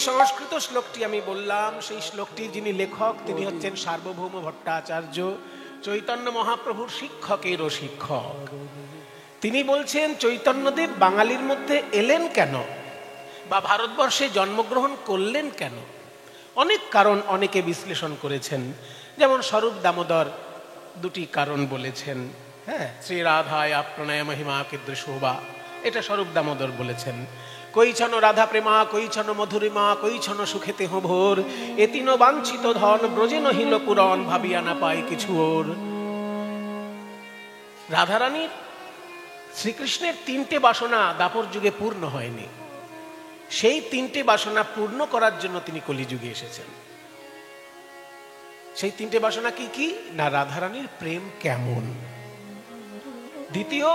সংস্কৃত শ্লোকটি আমি বললাম, সেই শ্লোকটির যিনি লেখক তিনি হচ্ছেন সার্বভৌম ভট্টাচার্য, চৈতন্য মহাপ্রভুর শিক্ষকেরও শিক্ষক। তিনি বলছেন চৈতন্যদেব বাঙালির মধ্যে এলেন কেন, বা ভারতবর্ষে জন্মগ্রহণ করলেন কেন। অনেক কারণ অনেকে বিশ্লেষণ করেছেন, যেমন স্বরূপ দামোদর দুটি কারণ বলেছেন। হ্যাঁ, শ্রী রাধায় প্রণয় মহিমা কীদৃ শোভা, এটা স্বরূপ দামোদর বলেছেন। কৈছন রাধা প্রেমা কৈছন মধুরিমা কৈছন সুখেতে ভোর, এতিন বাঞ্ছিত ধন ব্রজে নহিল পুরন, ভাবিয়া না পায় কিছু ওর। রাধারানীর শ্রীকৃষ্ণের তিনটে বাসনা দাপর যুগে পূর্ণ হয়নি, সেই তিনটে বাসনা পূর্ণ করার জন্য তিনি কলিযুগে এসেছেন। সেই তিনটে বাসনা কি কি না, রাধারানীর প্রেম কেমন, দ্বিতীয়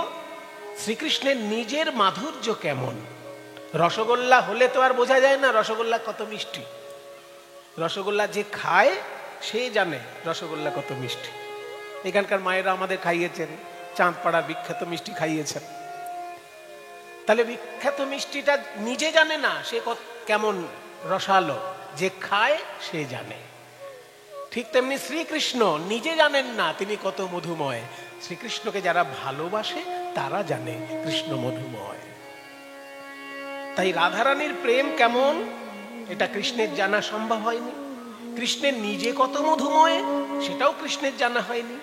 শ্রীকৃষ্ণের নিজের মাধুর্য কেমন। রসগোল্লা হলে তো আর বোঝা যায় না রসগোল্লা কত মিষ্টি, রসগোল্লা যে খায় সে জানে রসগোল্লা কত মিষ্টি। এখানকার মায়েরা আমাদের খাইয়েছেন, চাঁদপাড়ার বিখ্যাত মিষ্টি খাইয়েছেন। তাহলে বিখ্যাত মিষ্টিটা নিজে জানে না সে কেমন রসালো, যে খায় সে জানে। ঠিক তেমনি শ্রীকৃষ্ণ নিজে জানেন না তিনি কত মধুময়, শ্রীকৃষ্ণকে যারা ভালোবাসে তারা জানে কৃষ্ণ মধুময়। তাই রাধারানীর প্রেম কেমন এটা কৃষ্ণের জানা সম্ভব হয়নি, কৃষ্ণের নিজে কত মধুময় সেটাও কৃষ্ণের জানা হয়নি,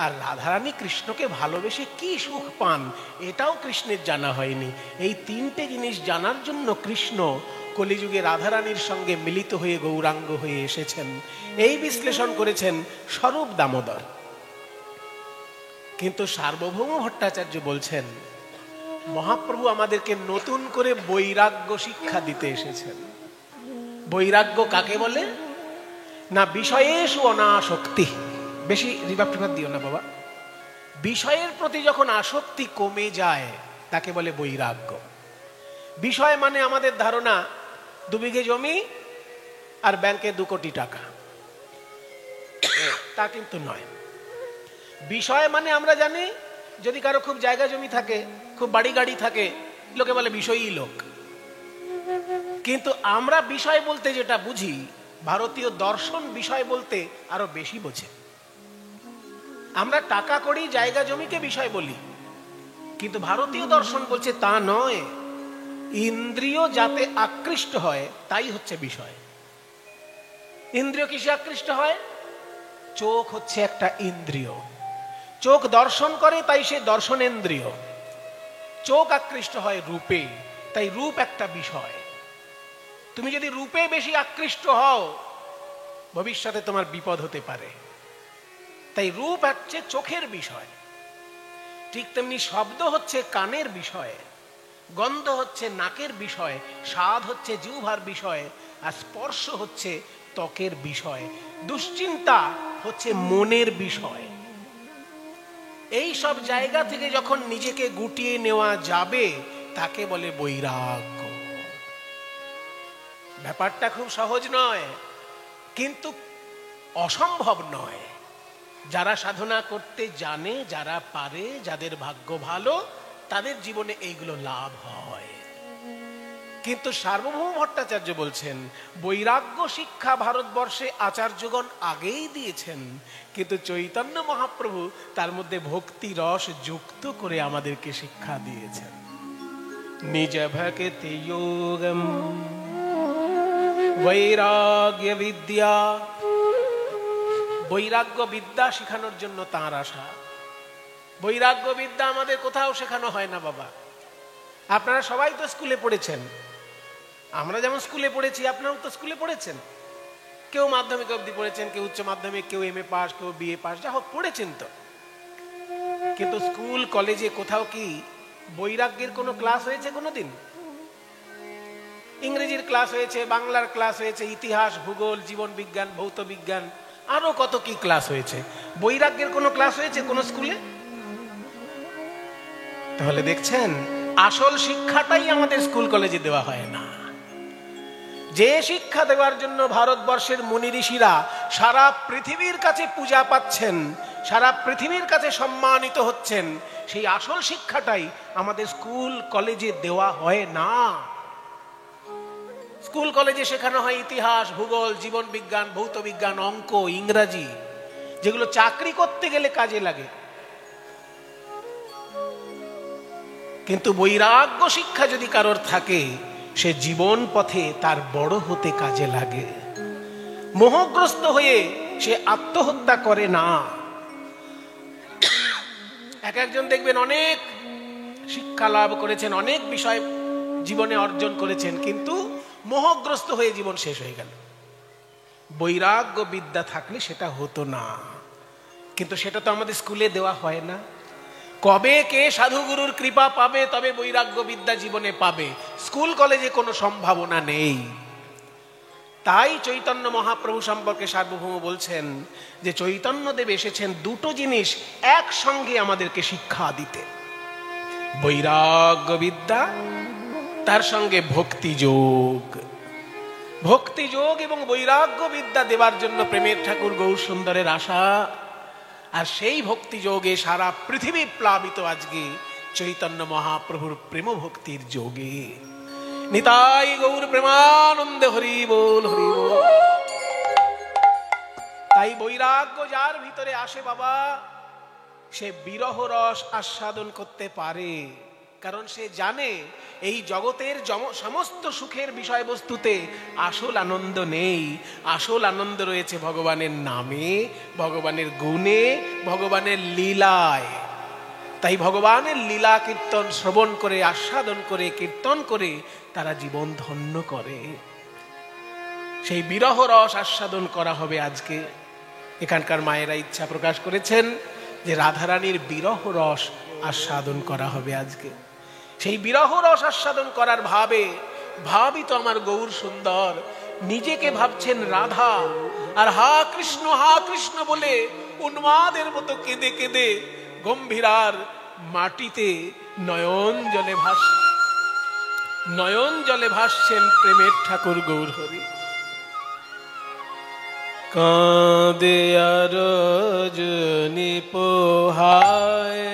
আর রাধারানী কৃষ্ণকে ভালোবেসে কি সুখ পান এটাও কৃষ্ণের জানা হয়নি। এই তিনটে জিনিস জানার জন্য কৃষ্ণ কলিযুগে রাধারানীর সঙ্গে মিলিত হয়ে গৌরাঙ্গ হয়ে এসেছেন। এই বিশ্লেষণ করেছেন স্বরূপ দামোদর। কিন্তু সার্বভৌম ভট্টাচার্য বলছেন মহাপ্রভু আমাদেরকে নতুন করে বৈরাগ্য শিক্ষা দিতে এসেছেন। বৈরাগ্য কাকে বলে না, বিষয়েষু অনাসক্তি। বেশি রিভাব টিভাব দিও না বাবা। বিষয়ের প্রতি যখন আসক্তি কমে যায় তাকে বলে বৈরাগ্য। বিষয় মানে আমাদের ধারণা 2 বিঘে জমি আর ব্যাংকে 2 কোটি টাকা, তা কিন্তু নয়। বিষয় মানে আমরা জানি যদি কারো খুব জায়গা জমি থাকে, খুব বাড়ি গাড়ি থাকে, লোকে বলে বিষয়ী লোক। কিন্তু আমরা বিষয় বলতে যেটা বুঝি, ভারতীয় দর্শন বিষয় বলতে আরো বেশি বোঝে। আমরা টাকা কড়ি জায়গা জমিকে বিষয় বলি, কিন্তু ভারতীয় দর্শন বলছে তা নয়, ইন্দ্রিয় যাতে আকৃষ্ট হয় তাই হচ্ছে বিষয়। ইন্দ্রিয় কিসে আকৃষ্ট হয়? চোখ হচ্ছে একটা ইন্দ্রিয়, চোখ দর্শন করে তাই সে দর্শনেন্দ্রিয়। চোখ আকৃষ্ট হয় রূপে, তাই রূপ একটা বিষয়। তুমি যদি রূপে বেশি আকৃষ্ট হও ভবিষ্যতে তোমার বিপদ হতে পারে। তাই রূপ হচ্ছে চোখের বিষয়। ঠিক তেমনি শব্দ হচ্ছে কানের বিষয়, গন্ধ হচ্ছে নাকের বিষয়, স্বাদ হচ্ছে জিহ্বার বিষয়, আর স্পর্শ হচ্ছে ত্বকের বিষয়, দুশ্চিন্তা হচ্ছে মনের বিষয়। এই সব জায়গা থেকে যখন নিজেকে গুটিয়ে নেওয়া যাবে তাকে বলে বৈরাগ্য। ব্যাপারটা খুব সহজ নয়, কিন্তু অসম্ভব নয়। যারা সাধনা করতে জানে, যারা পারে, যাদের ভাগ্য ভালো, তাদের জীবনে এইগুলো লাভ হয়। কিন্তু সার্বভৌম ভট্টাচার্য বলছেন বৈরাগ্য শিক্ষা ভারতবর্ষে আচার্যগণ আগেই দিয়েছেন, কিন্তু চৈতন্য মহাপ্রভু তার মধ্যে ভক্তি রস যুক্ত করে আমাদেরকে শিক্ষা দিয়েছেন। নিজ ভক্তি যোগম বৈরাগ্য বিদ্যা। বৈরাগ্য বিদ্যা শেখানোর জন্য তাঁর আশা। বৈরাগ্য বিদ্যা আমাদের কোথাও শেখানো হয় না বাবা। আপনারা সবাই তো স্কুলে পড়েছেন, আমরা যেমন স্কুলে পড়েছি আপনারাও তো স্কুলে পড়েছেন। কেউ মাধ্যমিক অবধি পড়েছেন, কেউ উচ্চ মাধ্যমিক, কেউ MA পাস, কেউ BA পাস, যা হোক পড়েছেন তো। কিন্তু স্কুল কলেজে কোথাও কি বৈরাগ্যের কোনো ক্লাস হয়েছে কোনোদিন? ইংরেজির ক্লাস হয়েছে, বাংলার ক্লাস হয়েছে, ইতিহাস, ভূগোল, জীবন বিজ্ঞান, ভৌত বিজ্ঞান, আরো কত কি ক্লাস হয়েছে। বৈরাগ্যের কোনো ক্লাস হয়েছে কোন স্কুলে? তাহলে দেখছেন আসল শিক্ষাটাই আমাদের স্কুল কলেজে দেওয়া হয় না। যে শিক্ষা দেওয়ার জন্য ভারতবর্ষের মুনি ঋষিরা সারা পৃথিবীর কাছে পূজা পাচ্ছেন, সারা পৃথিবীর কাছে সম্মানিত হচ্ছেন, সেই আসল শিক্ষাটাই আমাদের স্কুল কলেজে দেওয়া হয় না। স্কুল কলেজে শেখানো হয় ইতিহাস, ভূগোল, জীবন বিজ্ঞান, ভৌত বিজ্ঞান, অঙ্ক, ইংরাজি, যেগুলো চাকরি করতে গেলে কাজে লাগে। কিন্তু বৈরাগ্য শিক্ষা যদি কারোর থাকে, সে জীবন পথে তার বড় হতে কাজে লাগে। মোহগ্রস্ত হয়ে সে আত্মহত্যা করে না। এক একজন দেখবেন অনেক শিক্ষা লাভ করেছেন, অনেক বিষয় জীবনে অর্জন করেছেন, কিন্তু মোহগ্রস্ত হয়ে জীবন শেষ হয়ে গেল। বৈরাগ্য বিদ্যা থাকলে সেটা হতো না, কিন্তু সেটা তো আমাদের স্কুলে দেওয়া হয় না। কবে কে সাধুগুরুর কৃপা পাবে, তবে বৈরাগ্য বিদ্যা জীবনে পাবে। স্কুল কলেজে কোনো সম্ভাবনা নেই। তাই চৈতন্য মহাপ্রভু সম্পর্কে সার্বভৌম বলছেন যে চৈতন্যদেব এসেছেন দুটো জিনিস একসঙ্গে আমাদেরকে শিক্ষা দিতে, বৈরাগ্য বিদ্যা, তার সঙ্গে ভক্তিযোগ। ভক্তিযোগ এবং বৈরাগ্য বিদ্যা দেবার জন্য প্রেমের ঠাকুর গৌর সুন্দরের আশা। আর সেই ভক্তিযোগে সারা পৃথিবী প্লাবিত আজকে চৈতন্য মহাপ্রভুর প্রেম ভক্তির যোগে। নিতাই গৌর প্রেমানন্দে হরি বল, হরি বল। তাই বৈরাগ্য যার ভিতরে আসে বাবা, সে বিরহ রস আস্বাদন করতে পারে, কারণ সে জানে এই জগতের সমস্ত সুখের বিষয়বস্তুতে আসল আনন্দ নেই। আসল আনন্দ রয়েছে ভগবানের নামে, ভগবানের গুণে, ভগবানের লীলায়। তাই ভগবানের লীলা কীর্তন শ্রবণ করে, আস্বাদন করে, কীর্তন করে তারা জীবন ধন্য করে। সেই বিরহ রস আস্বাদন করা হবে আজকে। এখানকার মায়েরা ইচ্ছা প্রকাশ করেছেন যে রাধারানীর বিরহ রস আস্বাদন করা হবে আজকে। সেই বিরহ রস আস্বাদন করার ভাবই তো আমার গৌর সুন্দর। নিজেকে ভাবছেন রাধা, আর হা কৃষ্ণ বলে উন্মাদের মতো কেঁদে কেঁদে গম্ভীরার মাটিতে নয়ন জলে ভাসছেন প্রেমের ঠাকুর গৌর হরি। কাঁদে আর রজনী পোহায়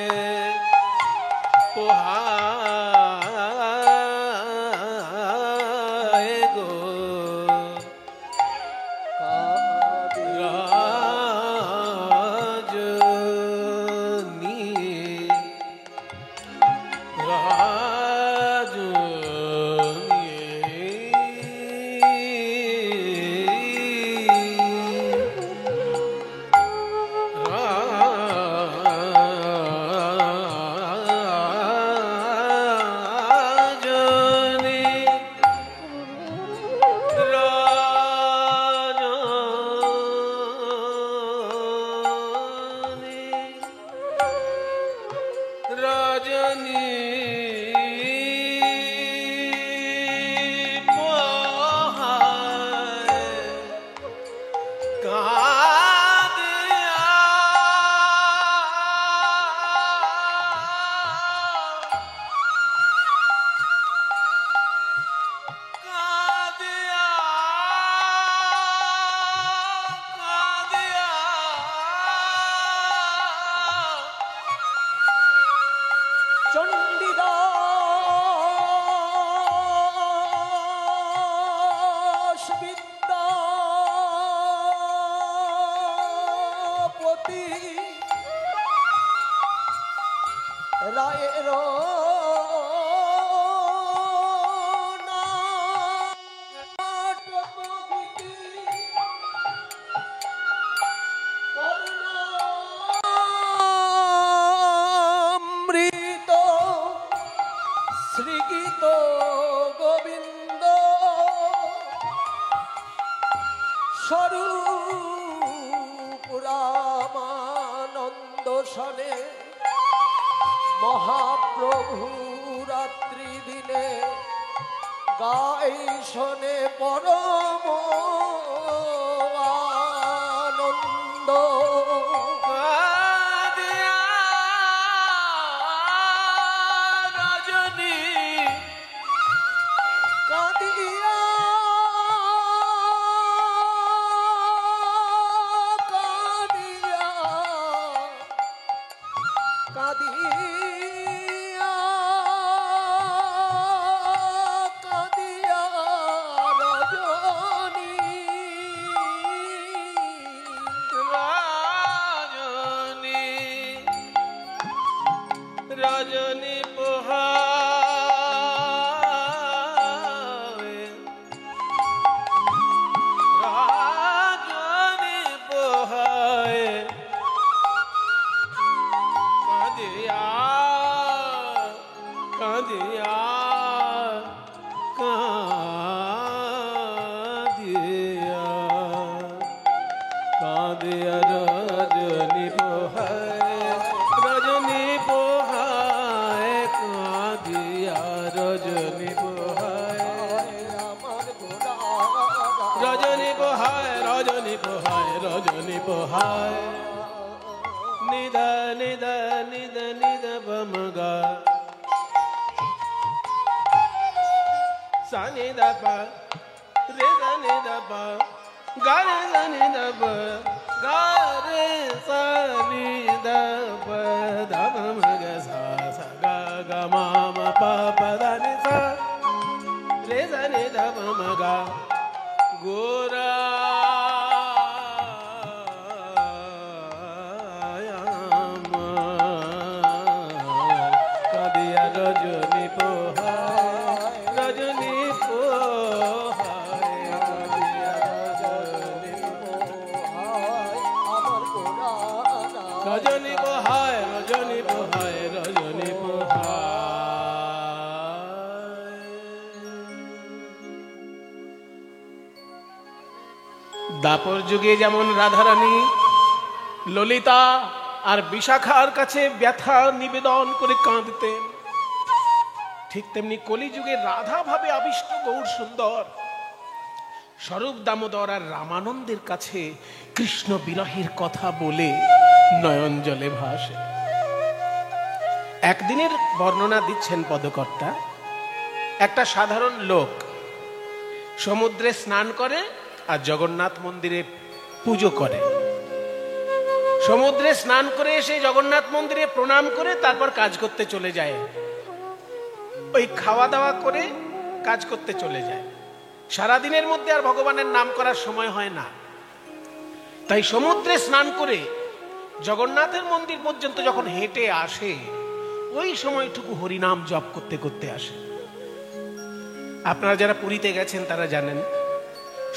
গো, চণ্ডীদাস বিদ্যাপতি রায়ের শ্রীগীত গোবিন্দ স্বরূপ রামানন্দ সনে মহাপ্রভু রাত্রি দিনে গাই শোনে পরম আনন্দ। কাদিয়া রজনী পোহায় রজনী পোহায় কাঁদিয়া কাঁদিয়া কাঁদিয়া কাঁদিয়া রজনী পোহায় রজনী পোহায় কাঁদিয়া রজনী পোহায় আমার গোরা রজনী পোহায় রজনী পোহায় রজনী পোহায় নিদ নিদ নিদ নিদ বমগা সানি দপ রে সানি দপ গা রে সানি দপ গা রে সানি দপ দপ মগ সা সা গা গা মা মা পা পা দা নি সা রে সানি দপ মগা গোরা কাঁদিয়া রজনী পোহায় রজনী পোহায় কাঁদিয়া রজনী আমার গোরা রজনী পোহায় রজনী পোহায় রজনী পোহায়। দাপর যুগে যেমন রাধারানী ললিতা আর বিশাখার কাছে ব্যথা নিবেদন করে কাঁদতেন, ঠিক তেমনি কলিযুগে রাধা ভাবে আবিষ্ট গৌর সুন্দর স্বরূপ দামোদর আর রামানন্দের কাছে কৃষ্ণ বিরহের কথা বলে নয়ন জলে ভাসে। একদিনের বর্ণনা দিচ্ছেন পদকর্তা। একটা সাধারণ লোক সমুদ্রে স্নান করে আর জগন্নাথ মন্দিরে পুজো করে। সমুদ্রে স্নান করে এসে জগন্নাথ মন্দিরে প্রণাম করে তারপর কাজ করতে চলে যায়। ওই খাওয়া দাওয়া করে কাজ করতে চলে যায়। সারাদিনের মধ্যে আর ভগবানের নাম করার সময় হয় না। তাই সমুদ্রে স্নান করে জগন্নাথের মন্দির পর্যন্ত যখন হেঁটে আসে, ওই সময়টুকু হরিনাম জপ করতে করতে আসে। আপনারা যারা পুরীতে গেছেন তারা জানেন,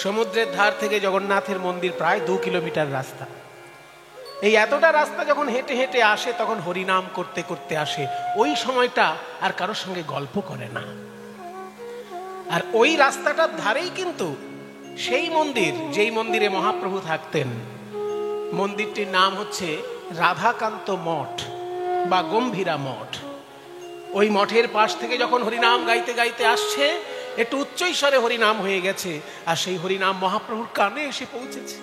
সমুদ্রের ধার থেকে জগন্নাথের মন্দির প্রায় 2 কিলোমিটার রাস্তা। এই এতটা রাস্তা যখন হেঁটে হেঁটে আসে তখন হরিনাম করতে করতে আসে। ওই সময়টা আর কারোর সঙ্গে গল্প করে না। আর ওই রাস্তাটার ধারেই কিন্তু সেই মন্দির, যেই মন্দিরে মহাপ্রভু থাকতেন। মন্দিরটির নাম হচ্ছে রাধাকান্ত মঠ বা গম্ভীরা মঠ। ওই মঠের পাশ থেকে যখন হরিনাম গাইতে গাইতে আসছে, একটু উচ্চৈস্বরে হরিনাম হয়ে গেছে, আর সেই হরিনাম মহাপ্রভুর কানে এসে পৌঁছেছে।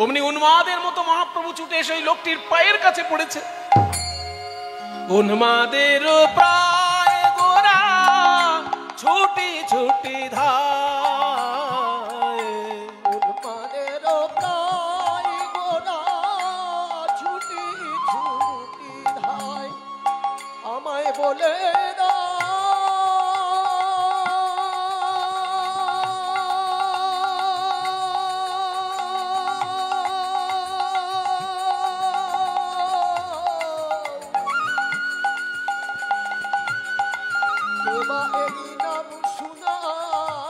অমনি উন্মাদের মতো মহাপ্রভু ছুটে এসে ওই লোকটির পায়ের কাছে পড়েছে। উন্মাদের প্রায় গোরা ছুটি ছুটি ধায়, উন্মাদের প্রায় গোরা ছুটি ছুটি ধায়, আমায় বলে না এই নাম শুনাইলে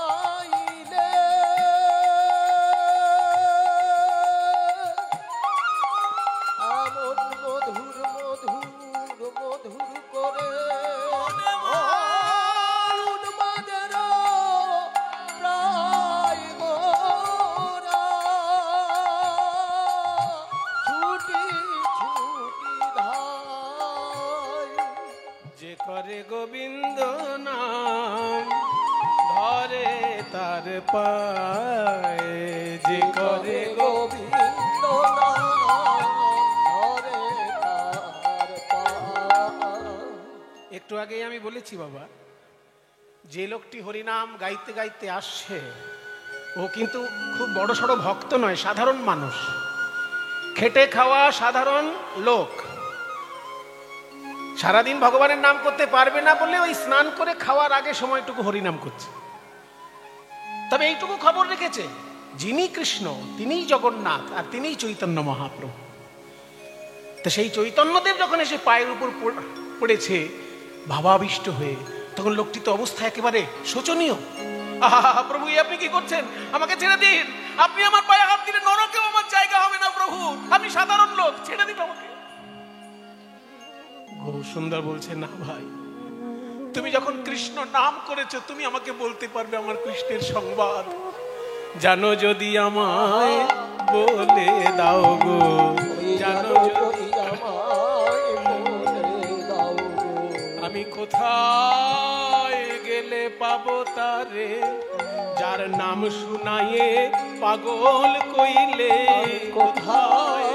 এমন মধুর মধুর মধুর করে উন্মাদের প্রায় গোরা ছুটি ছুটি ধায়, যে করে গোবিন্দ নাম ধরে তার পায়ে, যে করে গোবিন্দ নাম ধরে তার পায়। একটু আগেই আমি বলেছি বাবা, যে লোকটি হরিনাম গাইতে গাইতে আসছে ও কিন্তু খুব বড় সড়ো ভক্ত নয়, সাধারণ মানুষ, খেটে খাওয়া সাধারণ লোক। সারাদিন ভগবানের নাম করতে পারবে না বলে ওই স্নান করে খাওয়ার আগে সময়টুকু হরিনাম করছে। তবে এইটুকু খবর রেখেছে, যিনি কৃষ্ণ তিনিই জগন্নাথ আর তিনিই চৈতন্য মহাপ্রভু। তা সেই চৈতন্যদেব যখন এসে পায়ের উপর পড়েছে ভাবাবিষ্ট হয়ে, তখন লোকটি তো অবস্থা একেবারে শোচনীয়। আহা প্রভু, আপনি কি করছেন? আমাকে ছেড়ে দিন। আপনি আমার পায়ে হাত দিলে নরকেও আমার জায়গা হবে না প্রভু, আমি সাধারণ লোক, ছেড়ে দিন আমাকে। গৌরসুন্দর বলছে, না ভাই, তুমি যখন কৃষ্ণ নাম করেছো, তুমি আমাকে বলতে পারবে আমার কৃষ্ণের সংবাদ। জানো যদি আমায় বলে দাও গো, জানো যদি আমায় বলে দাও গো, আমি কোথায় গেলে পাবো তারে, যার নাম শুনায়ে পাগল কইলে। কোথায়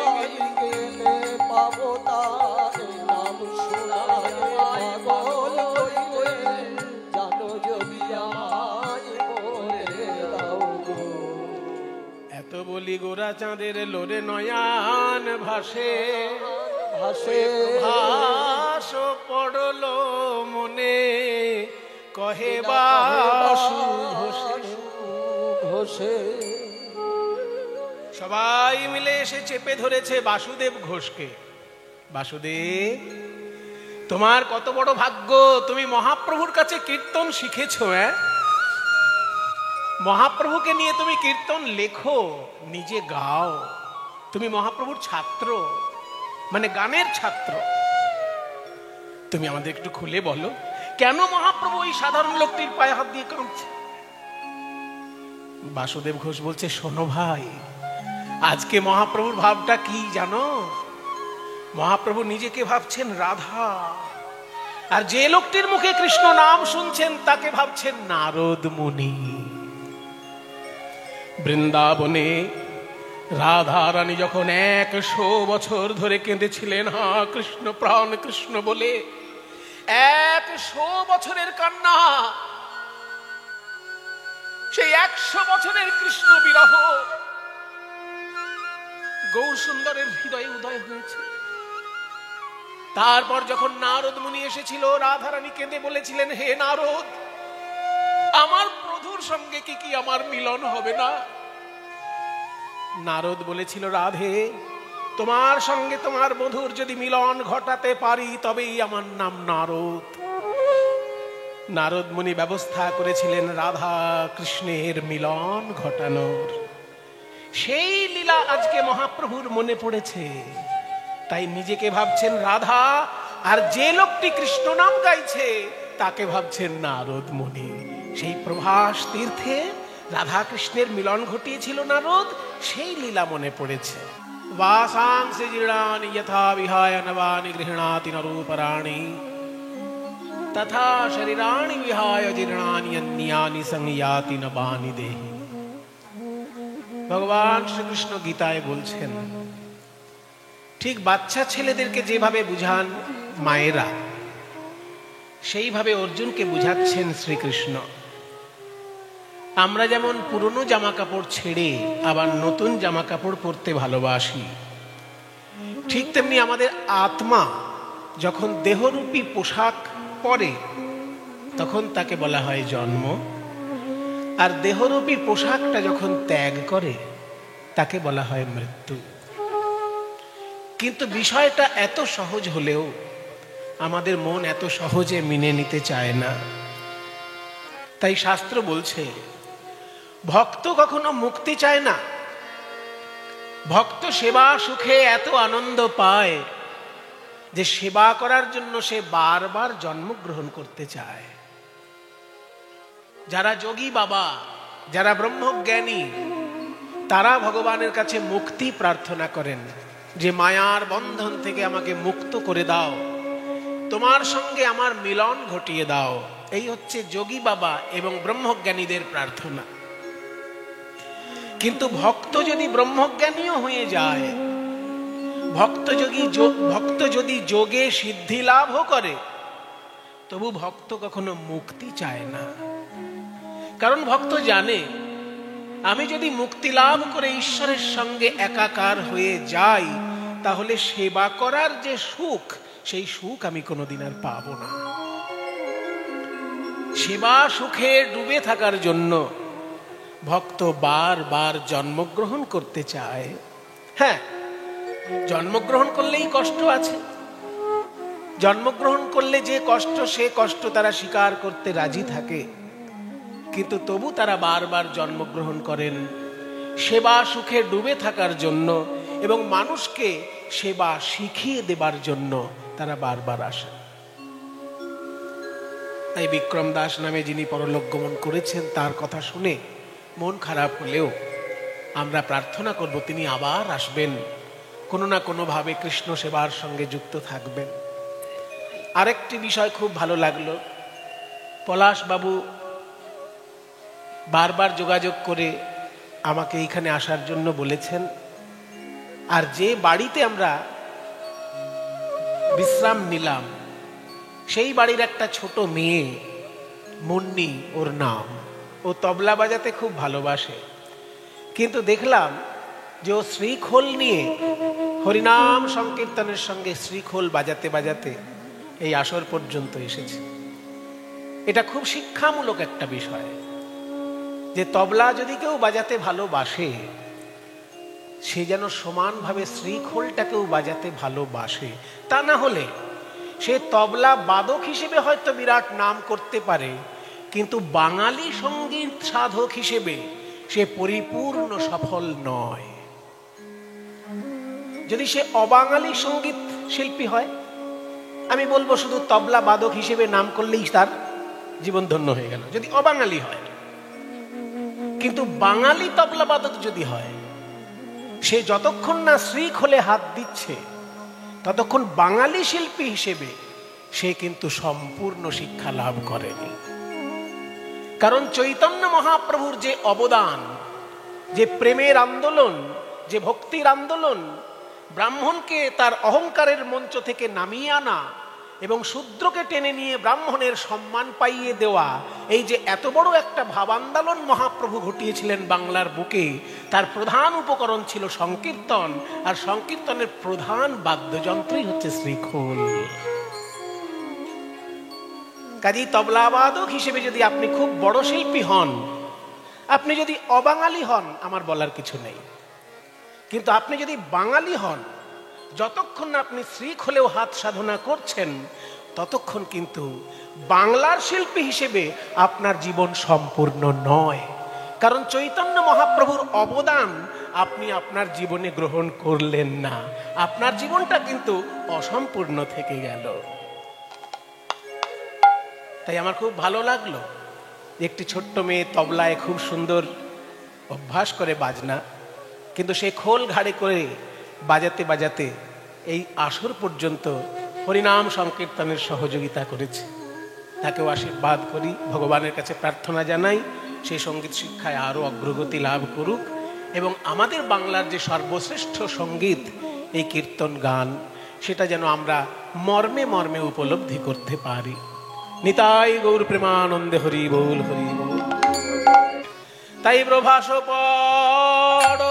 গেলে পাবো তার নাম শোনায় পাগল কইলে, জানো যদি আমায় বলে দাও গো। এত বলি গোরা চাঁদের লোরে নয়ান ভাসে, ভাসে ভাস পড়লো মনে, কহে বাসু ঘোষে। সবাই মিলে এসে চেপে ধরেছে বাসুদেব ঘোষকে। বাসুদেব, তোমার কত বড় ভাগ্য, তুমি মহাপ্রভুর কাছে কীর্তন শিখেছো। মহাপ্রভুকে নিয়ে তুমি কীর্তন লেখো, নিজে গাও। তুমি মহাপ্রভুর ছাত্র, মানে গানের ছাত্র। তুমি আমাদের একটু খুলে বলো, কেন মহাপ্রভু ওই সাধারণ লোকটির পায়ে হাত দিয়ে কাঁদছে? বাসুদেব ঘোষ বলছে, শোনো ভাই, আজকে মহাপ্রভুর ভাবটা কি জানো? মহাপ্রভু নিজেকে ভাবছেন রাধা, আর যে লোকটির মুখে কৃষ্ণ নাম শুনছেন তাকে ভাবছেন নারদ মুনি। বৃন্দাবনে রাধা রানী যখন 100 বছর ধরে কেঁদেছিলেন, হা কৃষ্ণ প্রাণ কৃষ্ণ বলে, 100 বছরের কান্না, সেই 100 বছরের কৃষ্ণ বিরহ গৌরসুন্দরের হৃদয়ে উদয় হয়েছে। তারপর যখন নারদ মুনি এসেছিল, রাধারানী কেঁদে বলেছিলেন, হে নারদ, আমার প্রভুর সঙ্গে কি আমার মিলন হবে না? নারদ বলেছিল, রাধে, তোমার সঙ্গে তোমার বধূর যদি মিলন ঘটাতে পারি তবেই আমার নাম নারদ। নারদ মুনি ব্যবস্থা করেছিলেন রাধা কৃষ্ণের মিলন ঘটানোর। সেই লীলা আজকে মহাপ্রভুর মনে পড়েছে, তাই নিজেকে ভাবছেন রাধা, আর যে লোকটি কৃষ্ণ নাম গাইছে তাকে ভাবছেন নারদ মুনি। সেই প্রভাস তীর্থে রাধা কৃষ্ণের মিলন ঘটিয়েছিল নারদ, সেই লীলা মনে পড়েছে। वासांसि जीर्णानि यथा विहाय नवानि गृह्णाति नरूपराणि तथा शरीराणि विहाय जीर्णानि अन्यानि संयाति नवानि देहि। ভগবান শ্রীকৃষ্ণ গীতায় বলছেন, ঠিক বাচ্চা ছেলেদেরকে যেভাবে বুঝান মায়েরা, সেইভাবে অর্জুনকে বুঝাচ্ছেন শ্রীকৃষ্ণ। আমরা যেমন পুরনো জামা কাপড় ছেড়ে আবার নতুন জামা কাপড় পরতে ভালোবাসি, ঠিক তেমনি আমাদের আত্মা যখন দেহরূপী পোশাক পরে তখন তাকে বলা হয় জন্ম, আর দেহরূপী পোশাকটা যখন ত্যাগ করে তাকে বলা হয় মৃত্যু। কিন্তু বিষয়টা এত সহজ হলেও আমাদের মন এত সহজে মেনে নিতে চায় না। তাই শাস্ত্র বলছে, ভক্ত কখনো মুক্তি চায় না। ভক্ত সেবা সুখে এত আনন্দ পায় যে সেবা করার জন্য সে বারবার জন্মগ্রহণ করতে চায়। যারা যোগী বাবা, যারা ব্রহ্মজ্ঞানী, তারা ভগবানের কাছে মুক্তি প্রার্থনা করেন যে মায়ার বন্ধন থেকে আমাকে মুক্ত করে দাও, তোমার সঙ্গে আমার মিলন ঘটিয়ে দাও। এই হচ্ছে যোগী বাবা এবং ব্রহ্মজ্ঞানীদের প্রার্থনা। কিন্তু ভক্ত যদি ব্রহ্মজ্ঞানীও হয়ে যায়, ভক্ত যদি যোগে সিদ্ধি লাভও করে, তবু ভক্ত কখনো মুক্তি চায় না। কারণ ভক্ত জানে, আমি যদি মুক্তি লাভ করে ঈশ্বরের সঙ্গে একাকার হয়ে যাই, তাহলে সেবা করার যে সুখ, সেই সুখ আমি কোনোদিন আর পাবো না। সেবা সুখে ডুবে থাকার জন্য ভক্ত বারবার জন্মগ্রহণ করতে চায়। হ্যাঁ, জন্মগ্রহণ করলেই কষ্ট আছে, জন্মগ্রহণ করলে যে কষ্ট, সে কষ্ট তারা স্বীকার করতে রাজি থাকে, কিন্তু তবু তারা বারবার জন্মগ্রহণ করেন সেবা সুখে ডুবে থাকার জন্য এবং মানুষকে সেবা শিখিয়ে দেবার জন্য তারা বারবার আসেন। তাই বিক্রম দাস নামে যিনি পরলোক গমন করেছেন, তার কথা শুনে মন খারাপ হলেও আমরা প্রার্থনা করব তিনি আবার আসবেন, কোনো না কোনোভাবে কৃষ্ণ সেবার সঙ্গে যুক্ত থাকবেন। আরেকটি বিষয় খুব ভালো লাগলো, পলাশবাবু বারবার যোগাযোগ করে আমাকে এইখানে আসার জন্য বলেছেন। আর যে বাড়িতে আমরা বিশ্রাম নিলাম, সেই বাড়ির একটা ছোট মেয়ে, মুন্নি ওর নাম, ও তবলা বাজাতে খুব ভালোবাসে, কিন্তু দেখলাম যে ও শ্রীখোল নিয়ে হরিনাম সংকীর্তনের সঙ্গে শ্রীখোল বাজাতে বাজাতে এই আসর পর্যন্ত এসেছে। এটা খুব শিক্ষামূলক একটা বিষয় যে তবলা যদি কেউ বাজাতে ভালোবাসে, সে যেন সমানভাবে শ্রীখোলটাকেও বাজাতে ভালোবাসে। তা না হলে সে তবলা বাদক হিসেবে হয়তো বিরাট নাম করতে পারে, কিন্তু বাঙালি সঙ্গীত সাধক হিসেবে সে পরিপূর্ণ সফল নয়। যদি সে অবাঙালি সঙ্গীত শিল্পী হয়, আমি বলবো শুধু তবলা বাদক হিসেবে নাম করলেই তার জীবন ধন্য হয়ে গেল, যদি অবাঙালি হয়। কিন্তু বাঙালি তবলা বাদক যদি হয়, সে যতক্ষণ না শ্রীখোলে হাত দিচ্ছে ততক্ষণ বাঙালি শিল্পী হিসেবে সে কিন্তু সম্পূর্ণ শিক্ষা লাভ করেনি। কারণ চৈতন্য মহাপ্রভুর যে অবদান, যে প্রেমের আন্দোলন, যে ভক্তির আন্দোলন, ব্রাহ্মণকে তার অহংকারের মঞ্চ থেকে নামিয়ে আনা এবং শূদ্রকে টেনে নিয়ে ব্রাহ্মণের সম্মান পাইয়ে দেওয়া, এই যে এত বড় একটা ভাবান্দোলন মহাপ্রভু ঘটিয়েছিলেন বাংলার বুকে, তার প্রধান উপকরণ ছিল সংকীর্তন, আর সংকীর্তনের প্রধান বাদ্যযন্ত্রই হচ্ছে শ্রীখোল। কাজেই তবলাবাদক হিসেবে যদি আপনি খুব বড় শিল্পী হন, আপনি যদি অবাঙালি হন, আমার বলার কিছু নেই, কিন্তু আপনি যদি বাঙালি হন, যতক্ষণ না আপনি শ্রীখোলেও হাত সাধনা করছেন, ততক্ষণ কিন্তু বাংলার শিল্পী হিসেবে আপনার জীবন সম্পূর্ণ নয়। কারণ চৈতন্য মহাপ্রভুর অবদান আপনি আপনার জীবনে গ্রহণ করলেন না, আপনার জীবনটা কিন্তু অসম্পূর্ণ থেকে গেল। তাই আমার খুব ভালো লাগলো, একটি ছোট্ট মেয়ে তবলায় খুব সুন্দর অভ্যাস করে বাজনা, কিন্তু সে খোল ঘাড়ে করে বাজাতে বাজাতে এই আসর পর্যন্ত হরিনাম সংকীর্তনের সহযোগিতা করেছে। তাকেও আশীর্বাদ করি, ভগবানের কাছে প্রার্থনা জানাই সেই সঙ্গীত শিক্ষায় আরও অগ্রগতি লাভ করুক এবং আমাদের বাংলার যে সর্বশ্রেষ্ঠ সঙ্গীত এই কীর্তন গান, সেটা যেন আমরা মর্মে মর্মে উপলব্ধি করতে পারি। নিতাই গৌর প্রেমানন্দে, হরি বল হরি বল। তাই প্রভাস পড়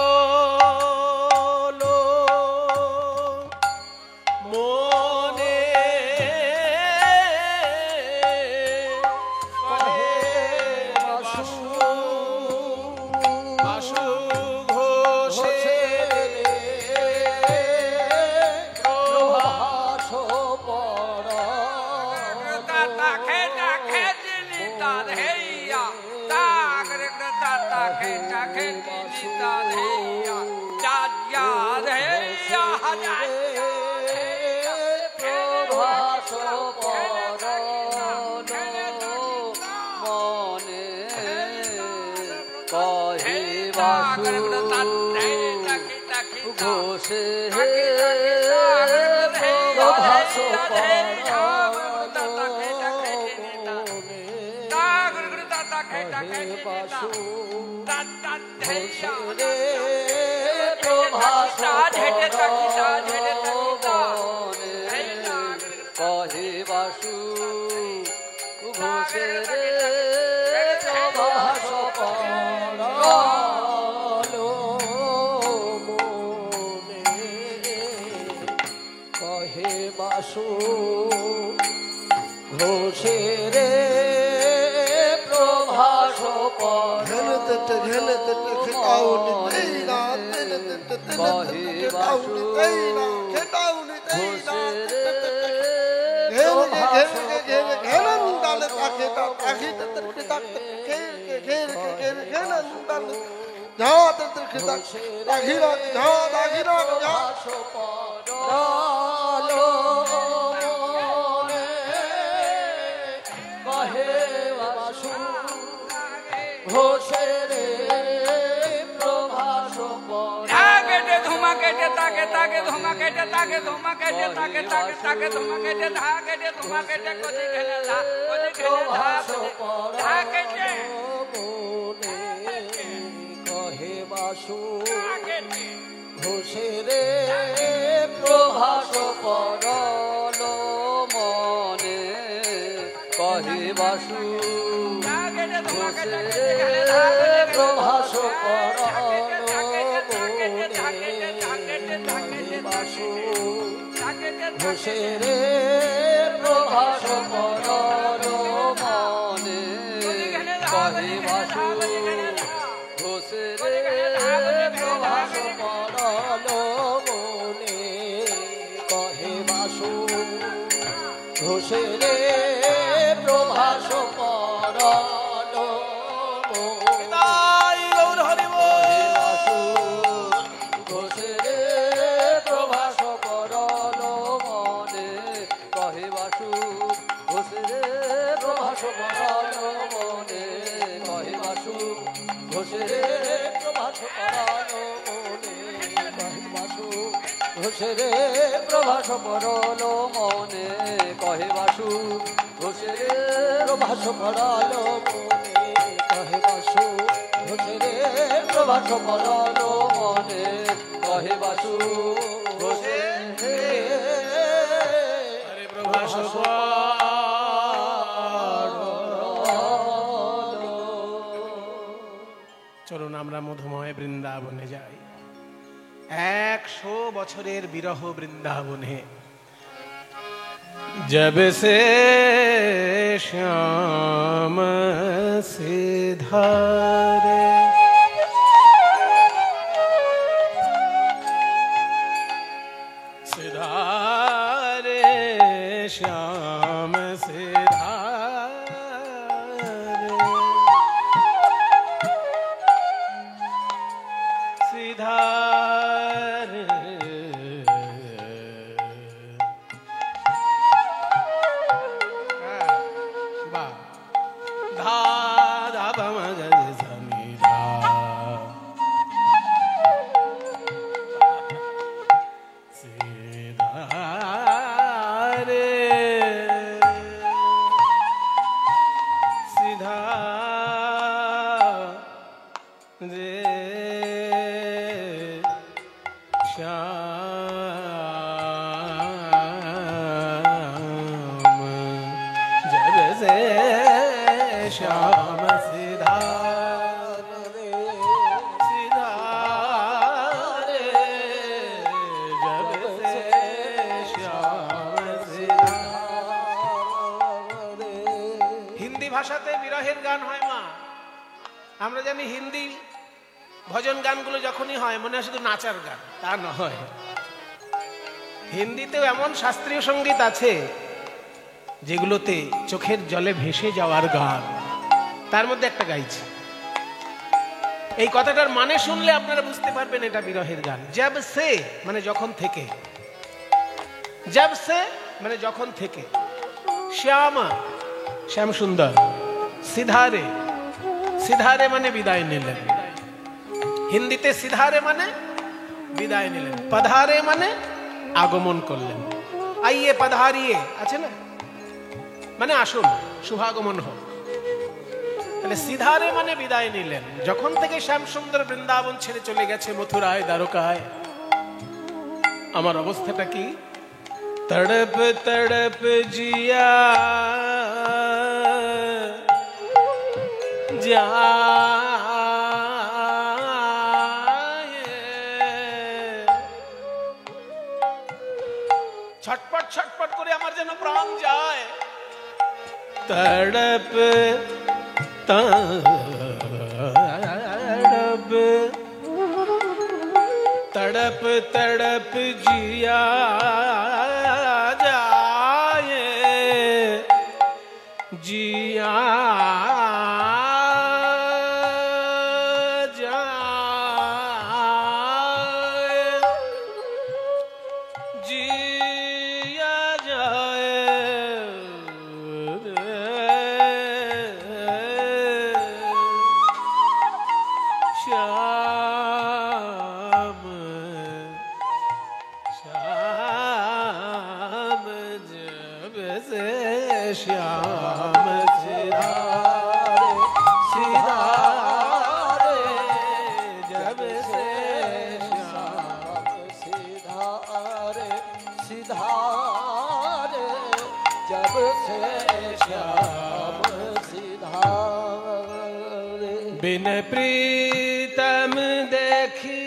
কহে বাসু তাকে তাকে ধোমা কেটে তাকে ধোমা কেটে তাকে তাকে তাকে ধোমা কেটে ধা কেটে ধোমা কেটে কোদি খেলে ধা কোদি খেলে ধা ধা কেটে কহে বাসু ঘোষে রে প্রভাস পরল মনে কহে বাসু ঘোষে রে প্রভাস পরল ঘোষে রে প্রভাস পরল মনে কহে বাসু ঘোষে রে প্রভাস পরল মনে কহে বাসু ঘোষে রে প্রভাস পরল ঘোষে রে প্রভাস পরল মনে কহে বাসু ঘোষে রে প্রভাস পরল মনে কহে বাসু ঘোষে রে প্রভাস পরল মনে কহে বাসু ঘোষে রে প্রভাস চলুন আমরা মধুময় বৃন্দাবনে যাই। 100 বছরের বিরহ বৃন্দাবনে जब से श्याम सिधारे सिधारे श्याम सिधारे सिधारे ভাষাতে বিরহের গান হয় মা। আমরা জানি হিন্দি ভজন গানগুলো যখনই হয় মনে হয় শুধু নাচার গান, তা নয়। হিন্দিতেও এমন শাস্ত্রীয় সঙ্গীত আছে যেগুলোতে চোখের জলে ভেসে যাওয়ার গান। তার মধ্যে একটা গাইছি, এই কথাটার মানে শুনলে আপনারা বুঝতে পারবেন এটা বিরহের গান। জব সে মানে যখন থেকে, জব সে মানে যখন থেকে, শ্যামা শ্যাম সুন্দর, সিধারে সিধারে মানে বিদায় নিলেন। হিন্দিতে সিধারে মানে বিদায় নিলেন, পধারে মানে আগমন করলেন। আইয়ে পধারিয়ে আছে না, মানে আসুন, শুভাগমন হোক। তাহলে সিধারে মানে বিদায় নিলেন। যখন থেকে শ্যাম সুন্দর বৃন্দাবন ছেড়ে চলে গেছে মথুরায়, দ্বারকায়, আমার অবস্থাটা কি? तड़प तड़प जिया जाए, छटपट छटपट करे আমার যেন প্রাণ যায়। तड़प तड़प तड़प तड़प जिया जाए, जिया बिन प्रीतम देखी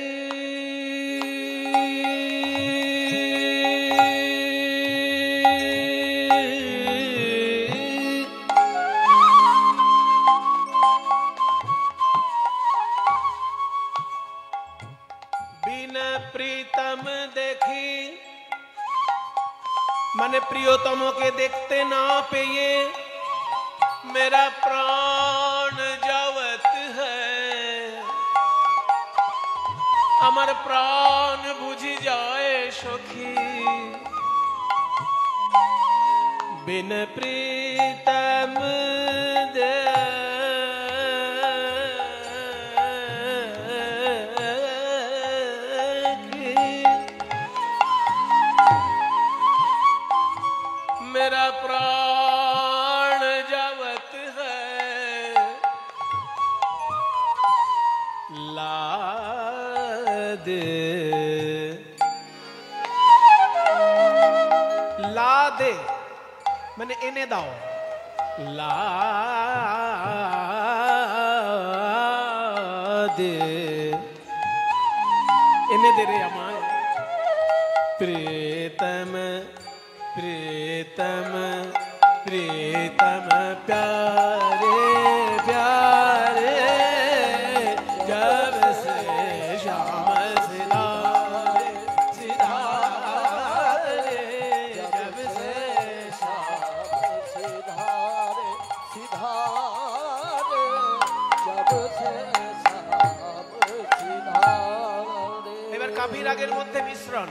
बिन प्रीतम देखी मन प्रियोतमों के देखते ना पे ये मेरा प्राण जावत है, अमर प्राण बुझ जाए सखी। बिन प्रीतम देखी मेरा प्राण जावत है, ला दे मैंने इन्हें दाओ, ला दे इन्हें दे रे अमाय। प्रीतम प्रीतम प्रीतम प्यारे प्यारे जब से श्याम सिधारे सिधारे, जब से श्याम सिधारे सिधारे, जब से श्याम सिधारे। এবার কাফি রাগের মধ্যে মিশ্রণ।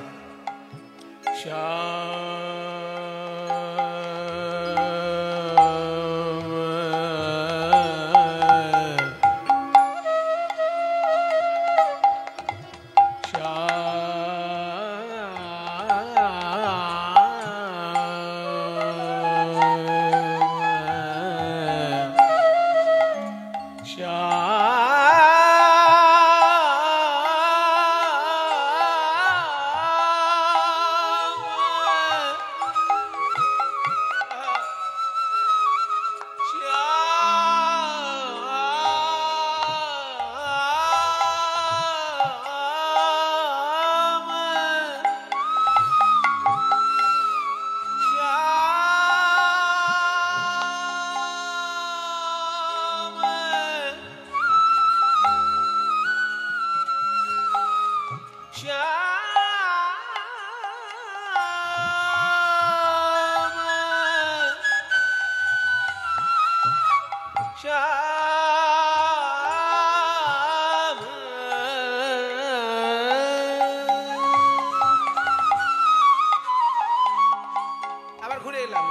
আবার ঘুরে এলাম।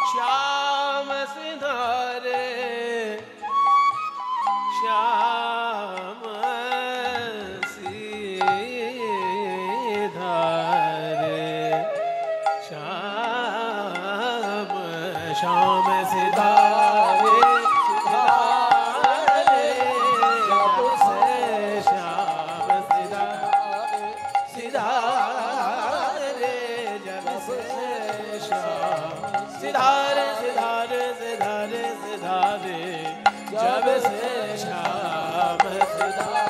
শ্যাম সিধারে শ্যাম সিধারে শ্যাম শ্যাম সিধারে সিধারে, जब से श्याम सिधारे सिधारे, जब से श्याम सिधारे सिधारे सिधारे सिधारे, जब से श्याम सिधारे सिधारे,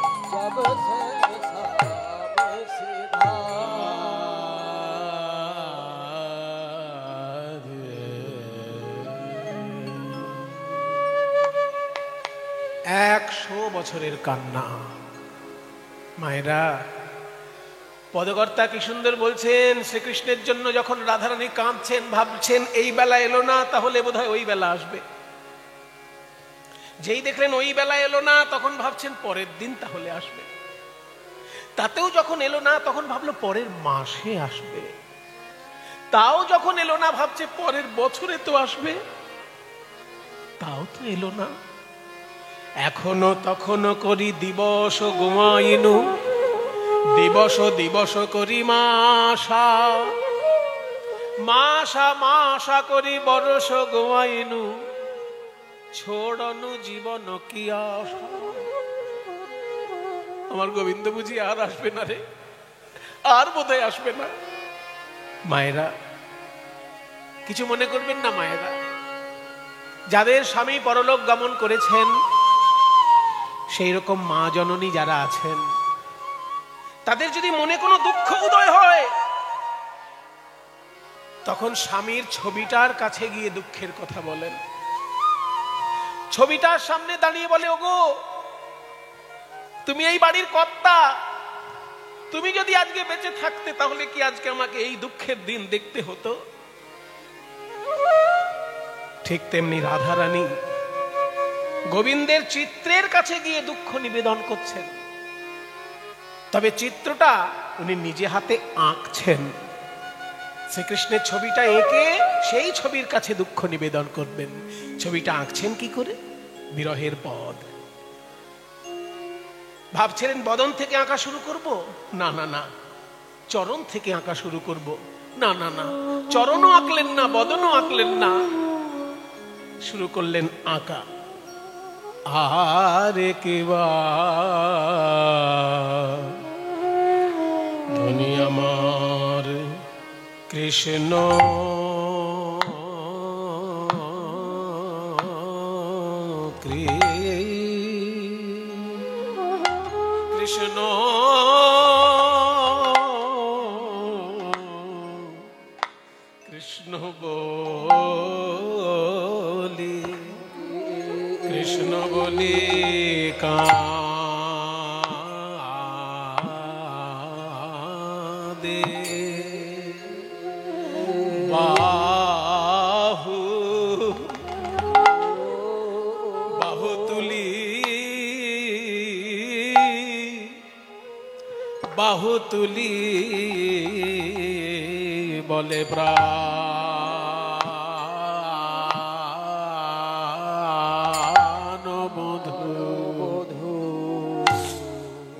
जब से श्याम सिधारे। 100 বছরের কান্না। মায়েরা, পদকর্তা কি সুন্দর বলছেন, শ্রীকৃষ্ণের জন্য যখন রাধারানী কাঁদছেন, ভাবছেন এই বেলা এলো না, তাহলে বোধহয় ওই বেলা আসবে। যেই দেখলেন ওই বেলা এলো না, তখন ভাবছেন পরের দিন তাহলে আসবে। তাতেও যখন এলো না, তখন ভাবলো পরের মাসে আসবে। তাও যখন এলো না, ভাবছে পরের বছরে তো আসবে। তাও তো এলো না। এখনো তখনো করি দিবস ঘুমাইনু, দিবস দিবস করি মাসা, মাসা মাসা করি বরস ঘুমাইনু, ছোড়নু জীবন কি আশা। আমার গোবিন্দ বুঝি আর আসবে না রে, আর বোধহয় আসবে না। মায়েরা, কিছু মনে করবেন না মায়েরা, যাদের স্বামী পরলোক গমন করেছেন, সেই রকম মা জননী যারা আছেন, তাদের যদি মনে কোনো দুঃখ উদয় হয়, তখন স্বামীর ছবিটার কাছে গিয়ে দুঃখের কথা বলেন। ছবিটার সামনে দাঁড়িয়ে বলে, ওগো তুমি এই বাড়ির কর্তা, তুমি যদি আজকে বেঁচে থাকতে, তাহলে কি আজকে আমাকে এই দুঃখের দিন দেখতে হতো? ঠিক তেমনি রাধারানী গোবিন্দের চিত্রের কাছে গিয়ে দুঃখ নিবেদন করছেন। তবে চিত্রটা উনি নিজে হাতে আঁকছেন। শ্রীকৃষ্ণের ছবিটা এঁকে সেই ছবির কাছে দুঃখ নিবেদন করবেন। ছবিটা আঁকছেন কি করে? বিরহের পদ। ভাবছিলেন বদন থেকে আঁকা শুরু করব? না না না, চরণ থেকে আঁকা শুরু করব। না না না, চরণও আঁকলেন না, বদনও আঁকলেন না, শুরু করলেন আঁকা। আরে কেবা ধনী আমার কৃষ্ণ, কৃষ্ণ কৃষ্ণ বলি, কৃষ্ণ বলি কাঁদে, বাহু বাহু তুলি, বাহু তুলি বলে প্রাণ বধূ,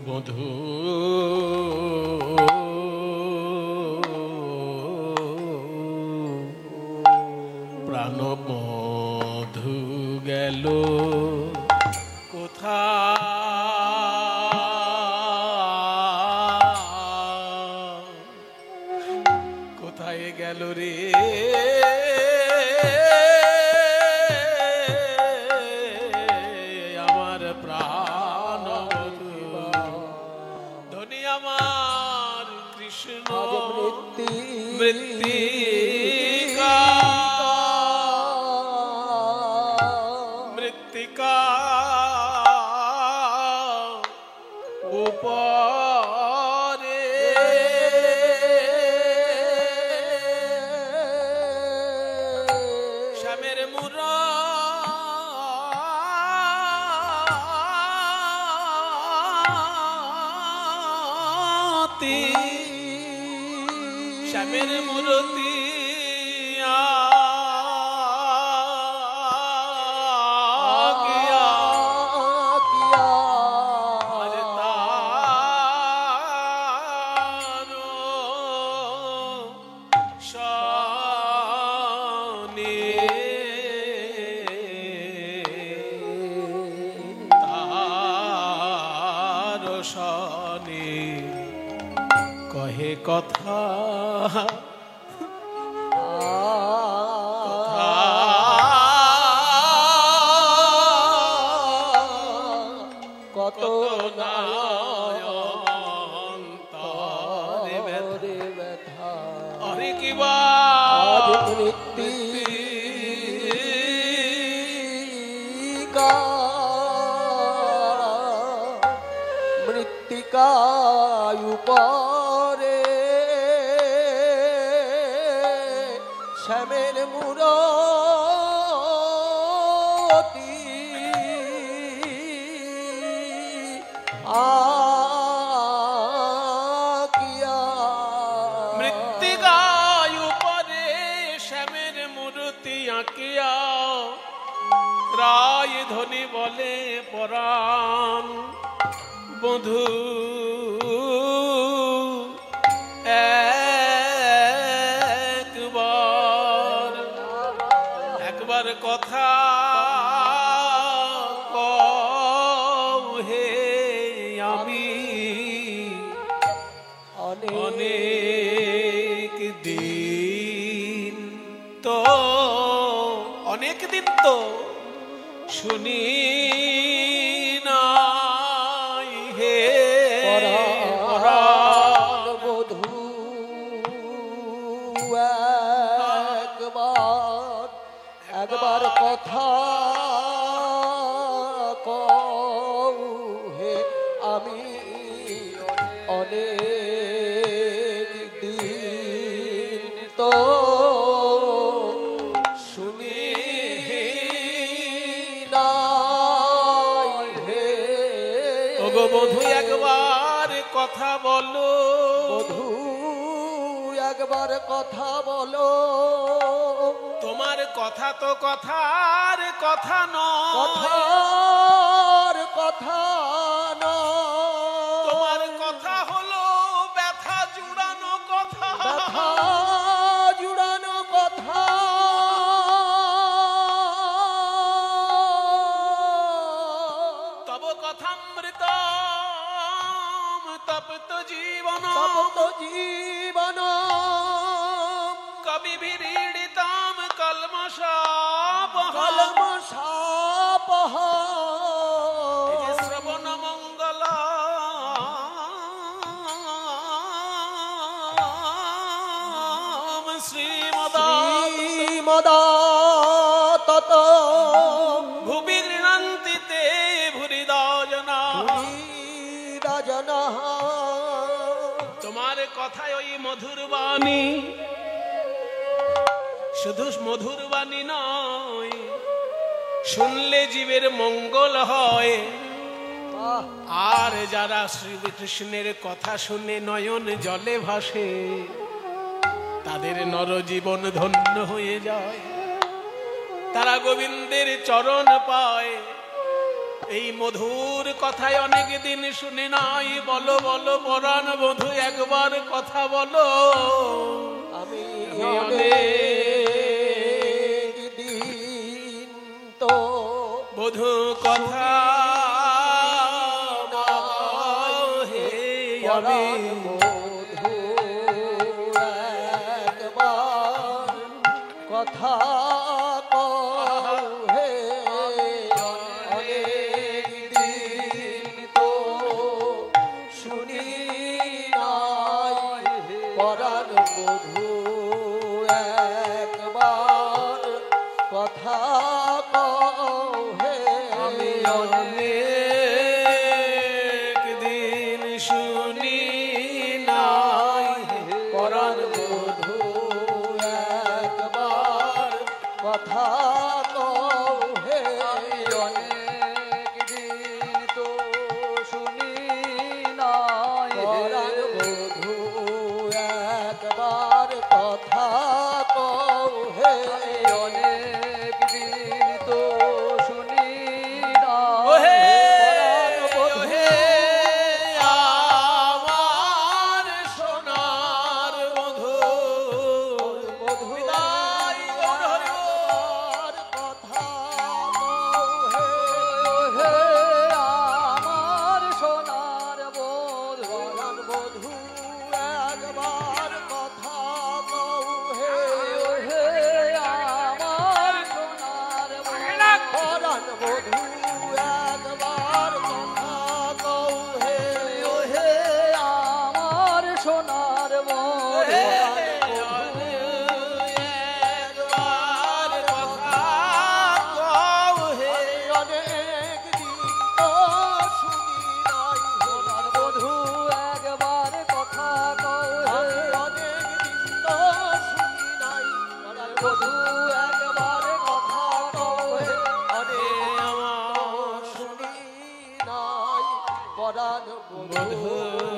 বধূ প্রাণ বধূ গেল কোথায় গেল রে? আমার প্রাণ বধূ, ধনী আমার কৃষ্ণ, মৃত্তিকা মৃত্তিকা উপরে শ্যামের মূরতি, শ্যামের মূরতি কহে কথা কত অন্তরে ব্যথা, অরে কিবা মৃত্তিকা উপরে শ্যামের মূরতি আকিয়া মৃত্তিকায় উপরে শ্যামের মূর্তি আঁকিয়া রায় ধ্বনি বলে পরাণ বধূ একবার কথা কও হে আমি অনেক দিন তো শুনি নাই হে পরাণ বধূ একবার কথা কও হে আমি অনেক দিন তো শুনি নাই হে ওগো বধূ একবার কথা বলো বধূ একবার কথা বলো তোমার কথা তো কথার কথা নয় কথার কথা তোমার কথা হলো ব্যথা জুড়ানো কথা ব্যথা জুড়ানো কথা তব কথামৃত তপ্ত জীবন তপ্ত জীবন কবি ভিড়িতাম কলমশাপহ এই যে শ্রবণ মঙ্গল শ্রীমদা তত ভুবির্ণন্তিতে ভুরিদজনা তোমার কথায় ওই মধুর বাণী শুধু মধুর বাণী নয় শুনলে জীবের মঙ্গল হয় আর যারা শ্রীকৃষ্ণের কথা শুনে নয়ন জলে ভাসে তাদের নরজীবন ধন্য হয়ে যায় তারা গোবিন্দের চরণ পায় এই মধুর কথায় অনেক দিন শুনে নাই বলো বলো পরাণ বধূ একবার কথা বলো আমি অনেক দিন তো বধূ কথা হে আমি বধূ একবার কথা কও হে অনেক দিন তো শুনি নাই পরাণ বধূ একবার কথা কও হে আমি অনেক দিন শুনি নাই পরাণ বধূ একবার কথা কও হে অনেক দিন তো শুনি নাই পরাণ বধূ একবার কথা কও হে অনেক দিন তো শুনি ওহে নাই ওহে আমার সোনার বধূ বিদায় গৌর হরি বল। কথা কও হে হে আমার সোনার বোধ পরাণ বধূ একবার কথা কও হে পরাণ বধূ